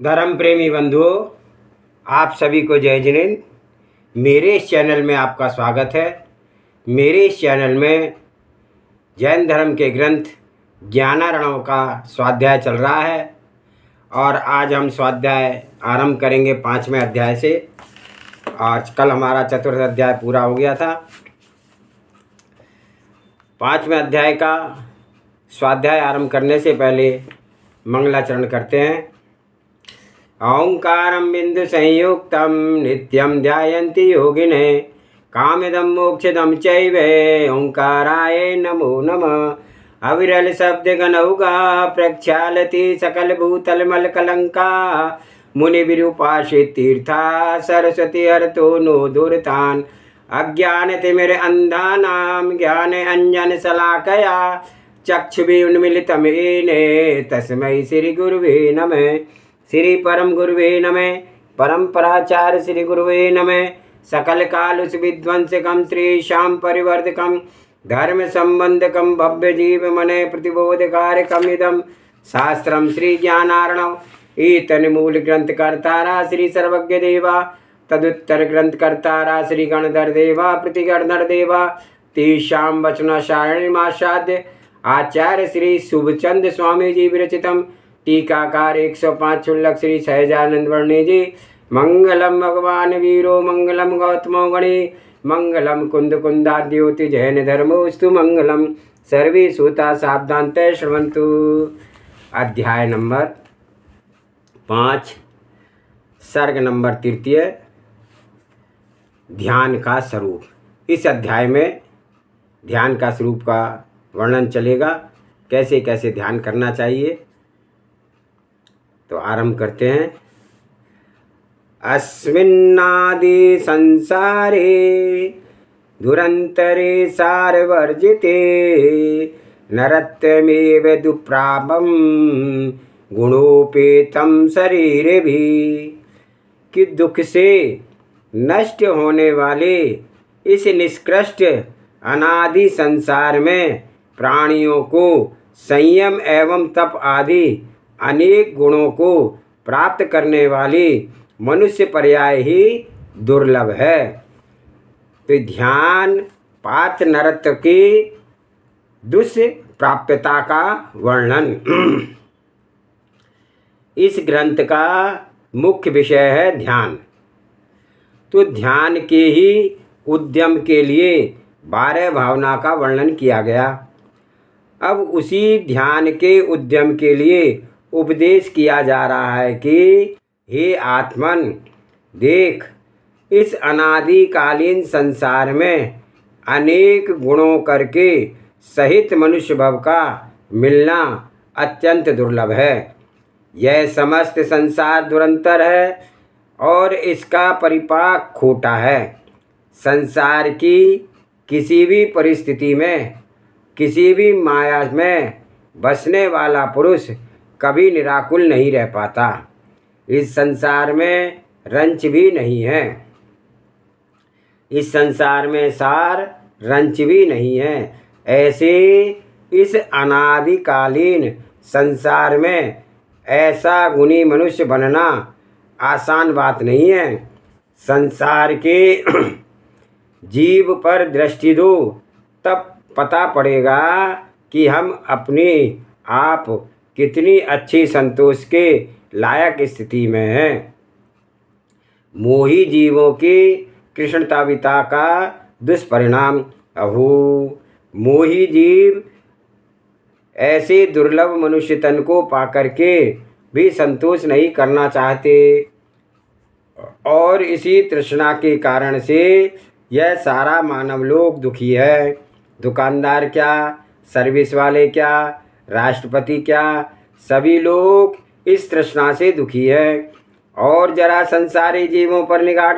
धर्म प्रेमी बंधुओं, आप सभी को जय जिनेंद्र। मेरे इस चैनल में आपका स्वागत है। मेरे इस चैनल में जैन धर्म के ग्रंथ ज्ञानारणव का स्वाध्याय चल रहा है और आज हम स्वाध्याय आरंभ करेंगे 5वें अध्याय से। आज कल हमारा चतुर्थ अध्याय पूरा हो गया था। 5वें अध्याय का स्वाध्याय आरंभ करने से पहले मंगलाचरण करते हैं। ओंकारं बिंदु संयुक्तं नित्यं ध्यायन्ति योगिनः कामिदं मोक्षदं चैव ओंकाराय नमो नमः। अविरल शब्द गणौगा प्रक्षालति सकल भूतल मल कलंका मुनि विरूपाशित तीर्था सरस्वती हरतो नो दुर्तान अज्ञान तिमिर अंधानां ज्ञान अंजन शलाकया चक्षुषि उन्मीलितं येन तस्मै श्री गुरुवे नमः। श्री परम गुरुवे नमः। परंपराचार्य श्री गुरुवे नमः। सकल कालुष विध्वंसकं श्री श्याम परिवर्तकं धर्म संबंधकं भव्य जीव मने प्रतिबोधकारकम् इदं शास्त्रं श्री ज्ञानार्णव। ईतन मूल ग्रंथ कर्तारा श्री सर्वज्ञ देवा तदुत्तर ग्रंथ कर्तारा श्री गणधर देवा प्रतिगणधर देवा तेषां वचनाशारणिमासाद्य आचार्य श्री शुभचंद स्वामी जी विरचितम् टीकाकार 105 शुल्लक श्री सहजानंद वर्णी जी। मंगलम भगवान वीरो मंगलम गौतमो गणे मंगलम कुंद कुंदाद्योति जैन धर्मोस्तु मंगलम सर्वे सूता सावधानत श्रवन्तु। अध्याय नंबर 5 सर्ग नंबर 3 ध्यान का स्वरूप। इस अध्याय में ध्यान का स्वरूप का वर्णन चलेगा, कैसे कैसे ध्यान करना चाहिए। तो आरंभ करते हैं। अस्मिन्नादि संसारे दुरंतरे सारवर्जिते नरत्वमेव दुप्रापं गुणोपेतं शरीर भी। कि दुख से नष्ट होने वाले इस निष्कृष्ट अनादि संसार में प्राणियों को संयम एवं तप आदि अनेक गुणों को प्राप्त करने वाली मनुष्य पर्याय ही दुर्लभ है। तो ध्यान पार्थ नरत्व की दुष्प्राप्यता का वर्णन इस ग्रंथ का मुख्य विषय है ध्यान। तो ध्यान के ही उद्यम के लिए 12 भावना का वर्णन किया गया। अब उसी ध्यान के उद्यम के लिए उपदेश किया जा रहा है कि हे आत्मन, देख, इस अनादिकालीन संसार में अनेक गुणों करके सहित मनुष्य भव का मिलना अत्यंत दुर्लभ है। यह समस्त संसार दुरंतर है और इसका परिपाक खोटा है। संसार की किसी भी परिस्थिति में किसी भी माया में बसने वाला पुरुष कभी निराकुल नहीं रह पाता। इस संसार में रंच भी नहीं है। इस संसार में सार रंच भी नहीं है। ऐसे इस अनादिकालीन संसार में ऐसा गुणी मनुष्य बनना आसान बात नहीं है। संसार के जीव पर दृष्टि दो, तब पता पड़ेगा कि हम अपने आप कितनी अच्छी संतोष के लायक स्थिति में हैं। मोही जीवों की कृष्णताविता का दुष्परिणाम। अहो, मोही जीव ऐसे दुर्लभ मनुष्य तन को पाकर के भी संतोष नहीं करना चाहते और इसी तृष्णा के कारण से यह सारा मानव लोग दुखी है। दुकानदार क्या, सर्विस वाले क्या, राष्ट्रपति क्या, सभी लोग इस तृष्णा से दुखी है। और जरा संसारी जीवों पर निगाह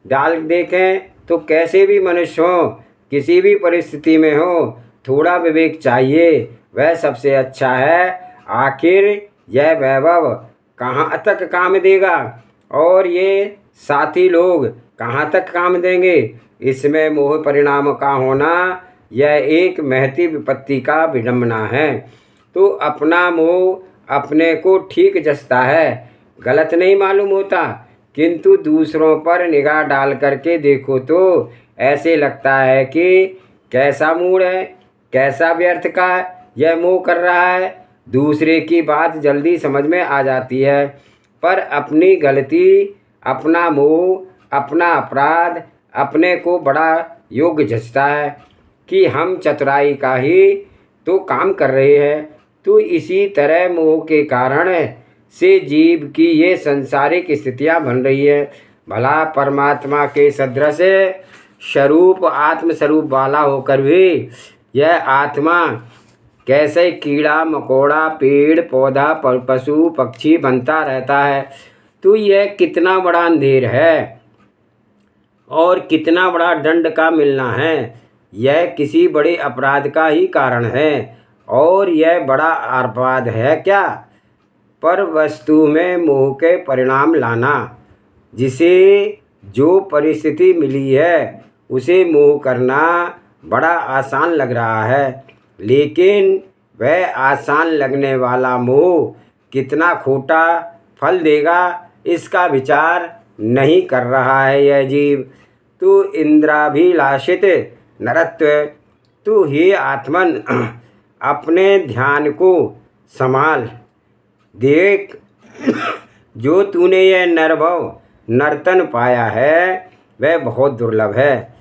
डाल देखें तो कैसे भी मनुष्य हो, किसी भी परिस्थिति में हो, थोड़ा विवेक चाहिए, वह सबसे अच्छा है। आखिर यह वैभव कहाँ तक काम देगा और ये साथी लोग कहाँ तक काम देंगे। इसमें मोह परिणाम का होना यह एक महती विपत्ति का विडंबना है। तो अपना मोह अपने को ठीक जचता है, गलत नहीं मालूम होता, किंतु दूसरों पर निगाह डाल करके देखो तो ऐसे लगता है कि कैसा मूड है, कैसा व्यर्थ का यह मोह कर रहा है। दूसरे की बात जल्दी समझ में आ जाती है, पर अपनी गलती, अपना मोह, अपना अपराध अपने को बड़ा योग्य जचता है कि हम चतुराई का ही तो काम कर रहे हैं। तो इसी तरह मोह के कारण से जीव की ये सांसारिक स्थितियां बन रही है। भला परमात्मा के सदृश स्वरूप आत्मस्वरूप वाला होकर भी यह आत्मा कैसे कीड़ा मकोड़ा पेड़ पौधा पशु पक्षी बनता रहता है। तो यह कितना बड़ा अंधेर है और कितना बड़ा दंड का मिलना है। यह किसी बड़े अपराध का ही कारण है और यह बड़ा अपराध है क्या? पर वस्तु में मोह के परिणाम लाना। जिसे जो परिस्थिति मिली है उसे मोह करना बड़ा आसान लग रहा है, लेकिन वह आसान लगने वाला मोह कितना खोटा फल देगा इसका विचार नहीं कर रहा है यह जीव। तो इंद्राभिलाषित नरत्व, तू हे आत्मन अपने ध्यान को संभाल देख। जो तूने यह नरभव नर्तन पाया है वह बहुत दुर्लभ है।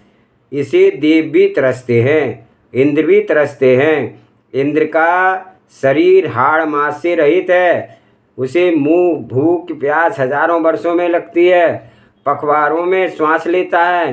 इसे देव भी तरसते हैं, इंद्र भी तरसते हैं। इंद्र का शरीर हाड़ मांस से रहित है, उसे मुँह भूख प्यास हजारों वर्षों में लगती है, पखवारों में श्वास लेता है,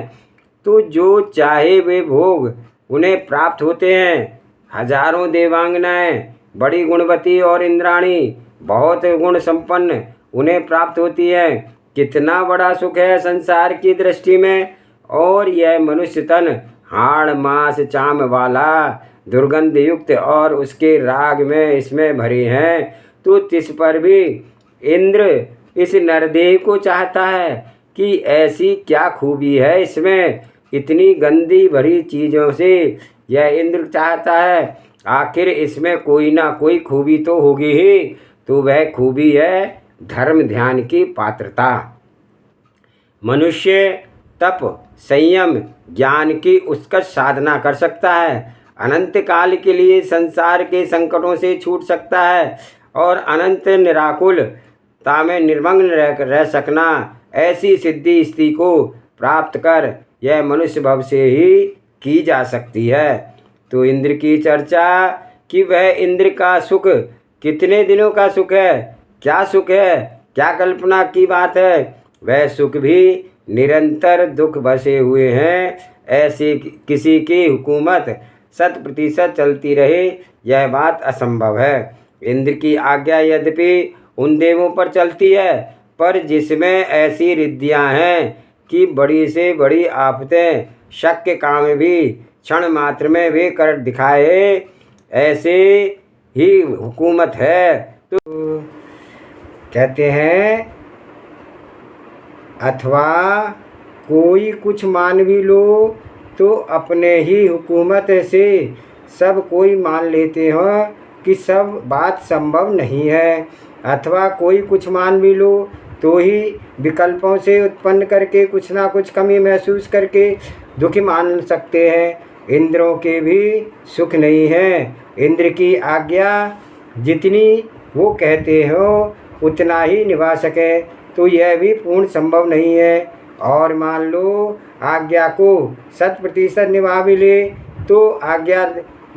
तो जो चाहे वे भोग उन्हें प्राप्त होते हैं। हजारों देवांगनाएं बड़ी गुणवती और इंद्राणी बहुत गुण संपन्न उन्हें प्राप्त होती है। कितना बड़ा सुख है संसार की दृष्टि में। और यह मनुष्य तन हाड़ मांस चाम वाला दुर्गंध युक्त और उसके राग में इसमें भरे हैं, तो तिस पर भी इंद्र इस नरदेह को चाहता है कि ऐसी क्या खूबी है इसमें। इतनी गंदी भरी चीज़ों से यह इंद्र चाहता है, आखिर इसमें कोई ना कोई खूबी तो होगी ही। तो वह खूबी है धर्म ध्यान की पात्रता। मनुष्य तप संयम ज्ञान की उत्कर्ष साधना कर सकता है, अनंत काल के लिए संसार के संकटों से छूट सकता है और अनंत निराकुलता में निर्मग्न रह सकना, ऐसी सिद्धि स्थिति को प्राप्त कर यह मनुष्य भव से ही की जा सकती है। तो इंद्र की चर्चा कि वह इंद्र का सुख कितने दिनों का सुख है, क्या सुख है, क्या कल्पना की बात है। वह सुख भी निरंतर दुख बसे हुए हैं। ऐसे किसी की हुकूमत 100% चलती रहे यह बात असंभव है। इंद्र की आज्ञा यद्यपि उन देवों पर चलती है, पर जिसमें ऐसी रिद्धियाँ हैं कि बड़ी से बड़ी आफतें शक्य काम भी क्षण मात्र में वे कर दिखाए, ऐसे ही हुकूमत है। तो कहते हैं अथवा कोई कुछ मान भी लो तो अपने ही हुकूमत से सब कोई मान लेते हो कि सब बात संभव नहीं है। अथवा कोई कुछ मान भी लो तो ही विकल्पों से उत्पन्न करके कुछ ना कुछ कमी महसूस करके दुखी मान सकते हैं। इंद्रों के भी सुख नहीं है। इंद्र की आज्ञा जितनी वो कहते हो उतना ही निभा सके तो यह भी पूर्ण संभव नहीं है। और मान लो आज्ञा को 100% निभा भी ले तो आज्ञा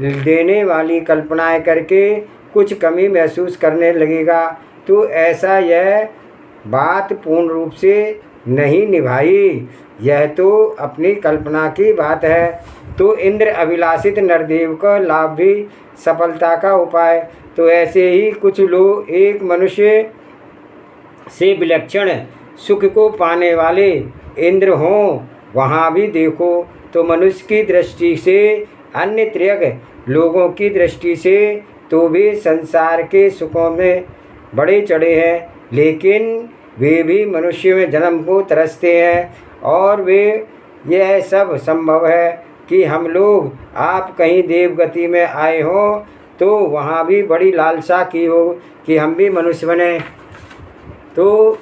देने वाली कल्पनाएं करके कुछ कमी महसूस करने लगेगा, तो ऐसा यह बात पूर्ण रूप से नहीं निभाई, यह तो अपनी कल्पना की बात है। तो इंद्र अभिलाषित नरदेव का लाभ भी सफलता का उपाय। तो ऐसे ही कुछ लोग एक मनुष्य से विलक्षण सुख को पाने वाले इंद्र हों, वहाँ भी देखो तो मनुष्य की दृष्टि से अन्य त्रियग लोगों की दृष्टि से तो भी संसार के सुखों में बड़े चढ़े हैं, लेकिन वे भी मनुष्य में जन्म को तरसते हैं। और वे यह सब संभव है कि हम लोग आप कहीं देवगति में आए हों तो वहाँ भी बड़ी लालसा की हो कि हम भी मनुष्य बने, तो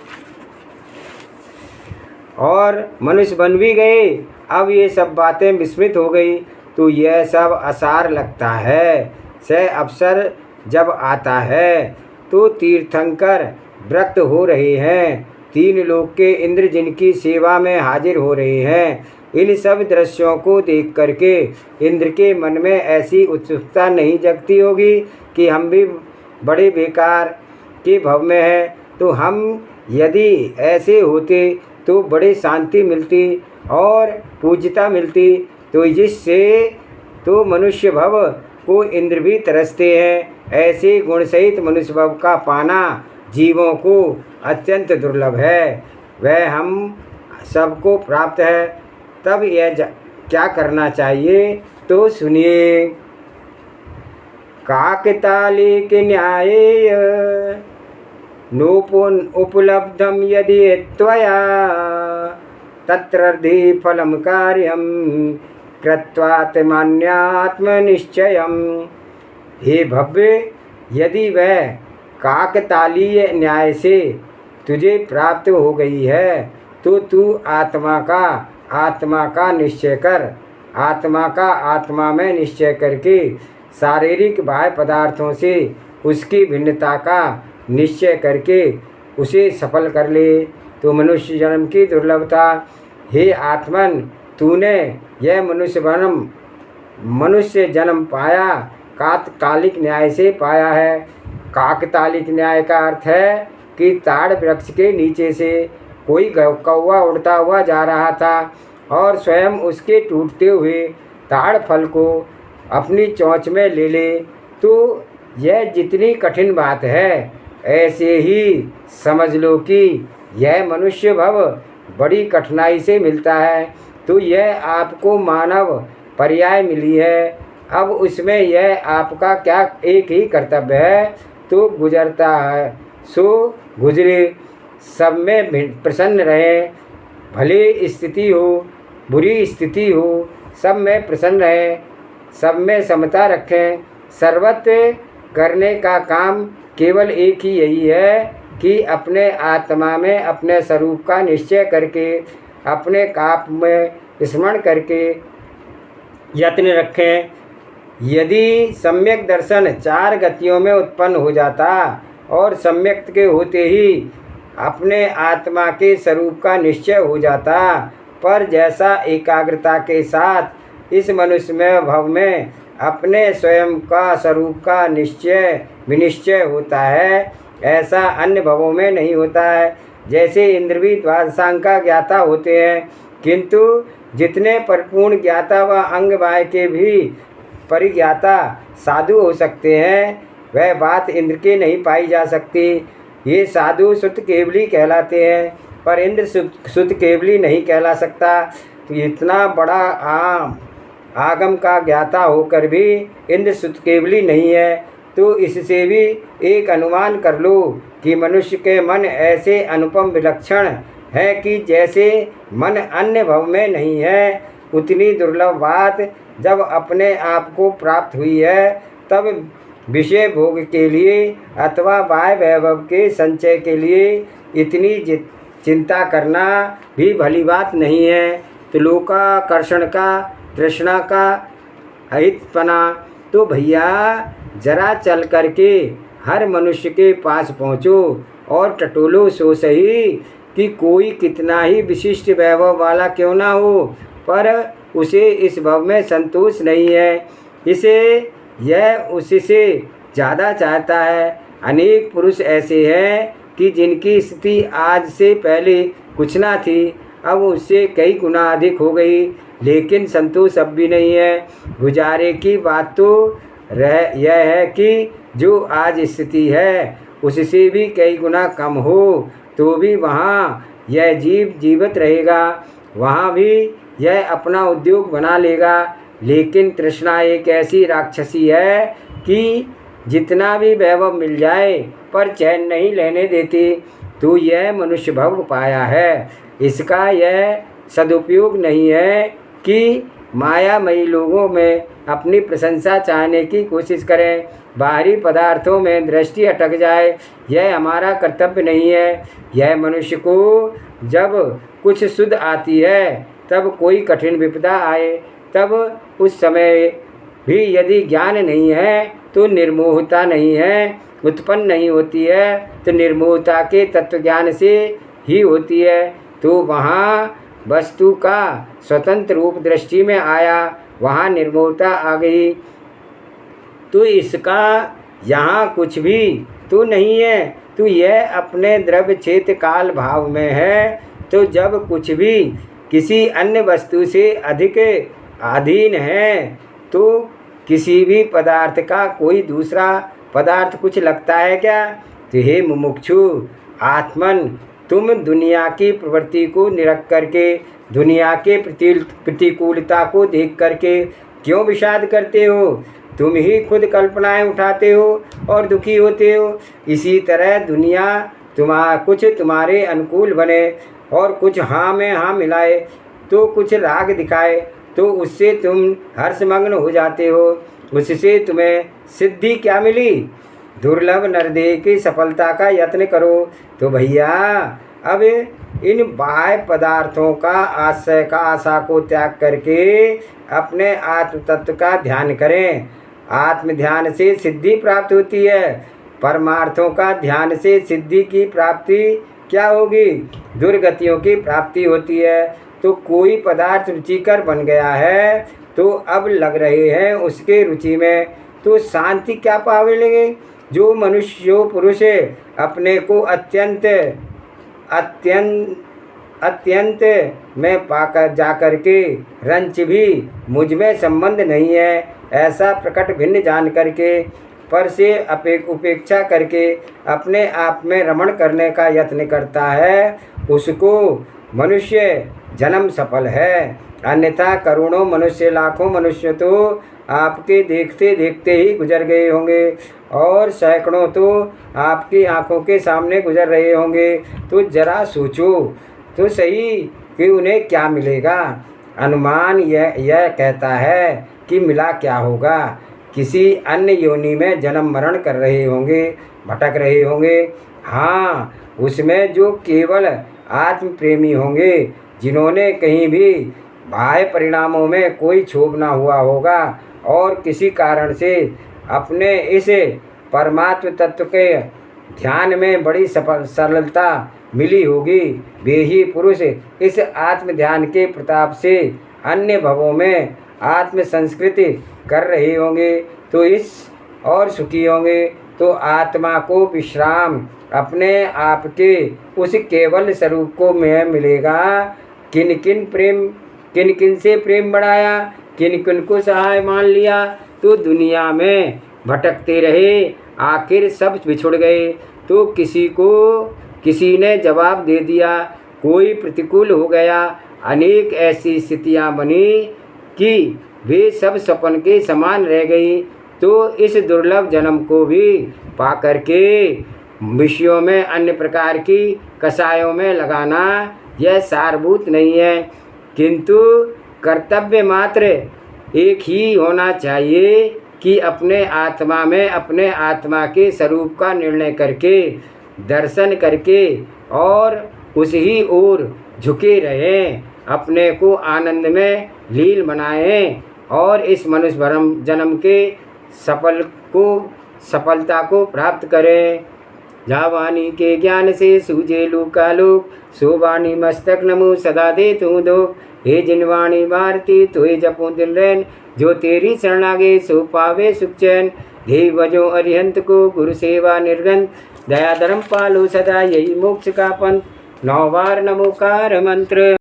और मनुष्य बन भी गए। अब ये सब बातें विस्मृत हो गई, तो यह सब आसार लगता है। से अवसर जब आता है तो तीर्थंकर व्रत हो रहे हैं, तीन लोक के इंद्र जिनकी सेवा में हाजिर हो रहे हैं। इन सब दृश्यों को देख करके इंद्र के मन में ऐसी उत्सुकता नहीं जगती होगी कि हम भी बड़े बेकार के भव में हैं, तो हम यदि ऐसे होते तो बड़े शांति मिलती और पूज्यता मिलती। तो जिससे तो मनुष्य भव को इंद्र भी तरसते हैं। ऐसे गुण सहित मनुष्य भव का पाना जीवों को अत्यंत दुर्लभ है, वह हम सबको प्राप्त है। तब यह क्या करना चाहिए तो सुनिए। काकतालीक न्यायेय नोपुन उपलब्धम यदि त्वया तत्रर्धि फलम कार्यम कृत्वात्मन्यात्मनिश्चयम्। हे भव्य, यदि वह काकतालीय न्याय से तुझे प्राप्त हो गई है तो तू आत्मा का निश्चय कर। आत्मा का आत्मा में निश्चय करके शारीरिक बाह्य पदार्थों से उसकी भिन्नता का निश्चय करके उसे सफल कर ले। तो मनुष्य जन्म की दुर्लभता, हे आत्मन, तूने यह मनुष्य जन्म पाया काकतालिक न्याय से पाया है। काकतालिक न्याय का अर्थ है कि ताड़ वृक्ष के नीचे से कोई कौवा उड़ता हुआ जा रहा था और स्वयं उसके टूटते हुए ताड़ फल को अपनी चोंच में ले ले, तो यह जितनी कठिन बात है, ऐसे ही समझ लो कि यह मनुष्य भव बड़ी कठिनाई से मिलता है। तो यह आपको मानव पर्याय मिली है। अब उसमें यह आपका क्या एक ही कर्तव्य है, तो गुजरता है सो गुजरे, सब में प्रसन्न रहें। भले स्थिति हो बुरी स्थिति हो, सब में प्रसन्न रहें, सब में समता रखें। सर्वत्र करने का काम केवल एक ही यही है कि अपने आत्मा में अपने स्वरूप का निश्चय करके अपने काप में स्मरण करके यत्न रखें। यदि सम्यक दर्शन चार गतियों में उत्पन्न हो जाता और सम्यक के होते ही अपने आत्मा के स्वरूप का निश्चय हो जाता, पर जैसा एकाग्रता के साथ इस मनुष्य में भव में अपने स्वयं का स्वरूप का विनिश्चय होता है, ऐसा अन्य भवों में नहीं होता है। जैसे इंद्र भी द्वादशांग का ज्ञाता होते हैं, किंतु जितने परिपूर्ण ज्ञाता व अंग बाह्य के भी परिज्ञाता साधु हो सकते हैं, वह बात इंद्र के नहीं पाई जा सकती। ये साधु सुत केवली कहलाते हैं, पर इंद्र सुत केवली नहीं कहला सकता। तो इतना बड़ा आगम का ज्ञाता होकर भी इंद्र सुत केवली नहीं है, तो इससे भी एक अनुमान कर लो कि मनुष्य के मन ऐसे अनुपम विलक्षण है कि जैसे मन अन्य भव में नहीं है। उतनी दुर्लभ बात जब अपने आप को प्राप्त हुई है, तब विषय भोग के लिए अथवा बाह्य वैभव के संचय के लिए इतनी चिंता करना भी भली बात नहीं है। तो लोकाकर्षण का, तृष्णा का अहितपना, तो भैया जरा चल करके हर मनुष्य के पास पहुँचो और टटोलो सो सही कि कोई कितना ही विशिष्ट वैभव वाला क्यों ना हो, पर उसे इस भव में संतोष नहीं है। इसे यह उससे ज़्यादा चाहता है। अनेक पुरुष ऐसे हैं कि जिनकी स्थिति आज से पहले कुछ ना थी, अब उससे कई गुना अधिक हो गई, लेकिन संतोष अब भी नहीं है। गुजारे की बात तो यह है कि जो आज स्थिति है उससे भी कई गुना कम हो, तो भी वहाँ यह जीव जीवित रहेगा, वहाँ भी यह अपना उद्योग बना लेगा। लेकिन तृष्णा एक ऐसी राक्षसी है कि जितना भी वैभव मिल जाए पर चैन नहीं लेने देती। तो यह मनुष्य भव पाया है, इसका यह सदुपयोग नहीं है कि मायामयी लोगों में अपनी प्रशंसा चाहने की कोशिश करें, बाहरी पदार्थों में दृष्टि अटक जाए, यह हमारा कर्तव्य नहीं है। यह मनुष्य को जब कुछ शुद्ध आती है, तब कोई कठिन विपदा आए, तब उस समय भी यदि ज्ञान नहीं है तो निर्मोहता नहीं है, उत्पन्न नहीं होती है, तो निर्मोहता के तत्वज्ञान से ही होती है। तो वहाँ वस्तु का स्वतंत्र रूप दृष्टि में आया, वहाँ निर्मोहता आ गई। तो इसका यहाँ कुछ भी तो नहीं है, तो यह अपने द्रव्य क्षेत्र काल भाव में है। तो जब कुछ भी किसी अन्य वस्तु से अधिक अधीन है, तो किसी भी पदार्थ का कोई दूसरा पदार्थ कुछ लगता है क्या? तो हे मुमुक्षु आत्मन, तुम दुनिया की प्रवृत्ति को निरख करके, दुनिया के प्रतिकूलता को देख करके क्यों विषाद करते हो? तुम ही खुद कल्पनाएं उठाते हो और दुखी होते हो। इसी तरह दुनिया कुछ तुम्हारे अनुकूल बने और कुछ हाँ में हाँ मिलाए, तो कुछ राग दिखाए, तो उससे तुम हर्षमग्न हो जाते हो। उससे तुम्हें सिद्धि क्या मिली? दुर्लभ नरदेह की सफलता का यत्न करो। तो भैया अब इन बाह्य पदार्थों का आशय का आशा को त्याग करके अपने आत्म तत्व का ध्यान करें। आत्म ध्यान से सिद्धि प्राप्त होती है। परमार्थों का ध्यान से सिद्धि की प्राप्ति क्या होगी? दुर्गतियों की प्राप्ति होती है। तो कोई पदार्थ रुचिकर बन गया है, तो अब लग रहे हैं उसके रुचि में, तो शांति क्या पावेंगे? जो मनुष्य जो पुरुष अपने को अत्यंत में पाकर जाकर के रंच भी मुझ में संबंध नहीं है, ऐसा प्रकट भिन्न जान करके पर से उपेक्षा करके अपने आप में रमण करने का यत्न करता है, उसको मनुष्य जन्म सफल है। अन्यथा करोड़ों मनुष्य, लाखों मनुष्य तो आपके देखते देखते ही गुजर गए होंगे और सैकड़ों तो आपकी आंखों के सामने गुजर रहे होंगे। तो जरा सोचो तो सही कि उन्हें क्या मिलेगा। अनुमान यह कहता है कि मिला क्या होगा। किसी अन्य योनि में जन्म मरण कर रहे होंगे, भटक रहे होंगे। हाँ, उसमें जो केवल आत्म प्रेमी होंगे, जिन्होंने कहीं भी बाह्य परिणामों में कोई क्षोभ ना हुआ होगा और किसी कारण से अपने इस परमात्म तत्व के ध्यान में बड़ी सरलता मिली होगी, वे ही पुरुष इस आत्म ध्यान के प्रताप से अन्य भवों में आत्म संस्कृति कर रहे होंगे, तो इस और सुखी होंगे। तो आत्मा को विश्राम अपने आप के उस केवल स्वरूप को में मिलेगा। किन किन से प्रेम बढ़ाया, किन किन को सहाय मान लिया, तो दुनिया में भटकते रहे, आखिर सब बिछुड़ गए। तो किसी ने जवाब दे दिया, कोई प्रतिकूल हो गया। अनेक ऐसी स्थितियां बनी कि वे सब सपन के समान रह गई। तो इस दुर्लभ जन्म को भी पा करके विषयों में अन्य प्रकार की कषायों में लगाना यह सारभूत नहीं है, किंतु कर्तव्य मात्र एक ही होना चाहिए कि अपने आत्मा में अपने आत्मा के स्वरूप का निर्णय करके, दर्शन करके और उस ही ओर झुके रहें, अपने को आनंद में लीन बनाएं और इस मनुष्य जन्म के सफलता को प्राप्त करें। जावानी के ज्ञान से सूझे लोकालोक, सोवाणी मस्तक नमो सदा दे तू दो। हे जिनवाणी भारती तुहे जपो दिल रैन, जो तेरी शरणागे सो पावे सुख चैन। हे वजो अरिहंत को गुरु सेवा निर्गंत, दया धर्म पालो सदा यही मोक्ष का पंथ। 9 बार नमोकार मंत्र।